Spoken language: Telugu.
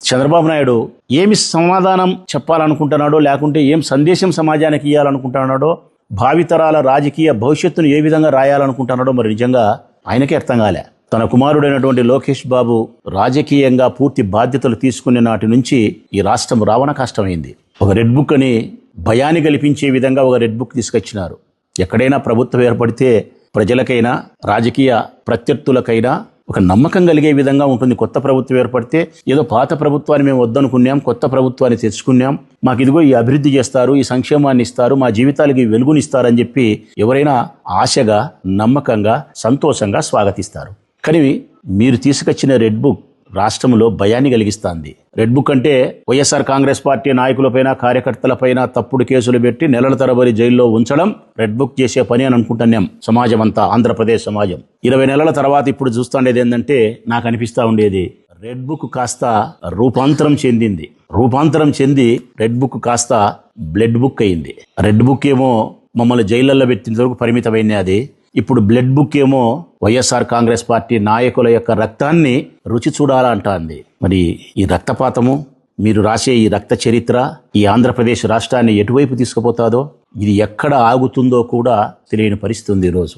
చంద్రబాబు నాయుడు ఏమి సమాధానం చెప్పాలనుకుంటున్నాడో, లేకుంటే ఏం సందేశం సమాజానికి ఇవ్వాలనుకుంటున్నాడో, భావితరాల రాజకీయ భవిష్యత్తును ఏ విధంగా రాయాలనుకుంటున్నాడో మరి నిజంగా ఆయనకే అర్థం కాలే. తన కుమారుడైనటువంటి లోకేష్ బాబు రాజకీయంగా పూర్తి బాధ్యతలు తీసుకునే నాటి నుంచి ఈ రాష్ట్రం రావణ కష్టమైంది. ఒక రెడ్ బుక్ అని భయాన్ని కల్పించే విధంగా ఒక రెడ్ బుక్ తీసుకొచ్చినారు. ఎక్కడైనా ప్రభుత్వం ఏర్పడితే ప్రజలకైనా రాజకీయ ప్రత్యర్థులకైనా ఒక నమ్మకం కలిగే విధంగా ఉంటుంది. కొత్త ప్రభుత్వం ఏర్పడితే ఏదో పాత ప్రభుత్వాన్ని మేము వద్దనుకున్నాం, కొత్త ప్రభుత్వాన్ని తెచ్చుకున్నాం, మాకు ఇదిగో ఈ అభివృద్ధి చేస్తారు, ఈ సంక్షేమాన్ని ఇస్తారు, మా జీవితాలకి వెలుగునిస్తారని చెప్పి ఎవరైనా ఆశగా, నమ్మకంగా, సంతోషంగా స్వాగతిస్తారు. కానీ మీరు తీసుకొచ్చిన రెడ్ బుక్ రాష్ట్రంలో భయాన్ని కలిగిస్తుంది. రెడ్ బుక్ అంటే వైఎస్ఆర్ కాంగ్రెస్ పార్టీ నాయకులపైన, కార్యకర్తలపైన తప్పుడు కేసులు పెట్టి నెలల తరబడి జైల్లో ఉంచడం రెడ్ బుక్ చేసే పని అని అనుకుంటున్నాం సమాజం అంతా, ఆంధ్రప్రదేశ్ సమాజం. 20 నెలల తర్వాత ఇప్పుడు చూస్తుండేది ఏంటంటే, నాకు అనిపిస్తూ ఉండేది రెడ్ బుక్ కాస్త రూపాంతరం చెంది రెడ్ బుక్ కాస్త బ్లడ్ బుక్ అయింది. రెడ్ బుక్ ఏమో మమ్మల్ని జైళ్లలో పెట్టిన వరకు పరిమితమైంది. అది ఇప్పుడు బ్లడ్ బుక్ ఏమో వైఎస్ఆర్ కాంగ్రెస్ పార్టీ నాయకుల యొక్క రక్తాన్ని రుచి చూడాలంటుంది. మరి ఈ రక్తపాతము, మీరు రాసే ఈ రక్త చరిత్ర ఈ ఆంధ్రప్రదేశ్ రాష్ట్రాన్ని ఎటువైపు తీసుకుపోతాదో, ఇది ఎక్కడ ఆగుతుందో కూడా తెలియని పరిస్థితి ఉంది ఈరోజు.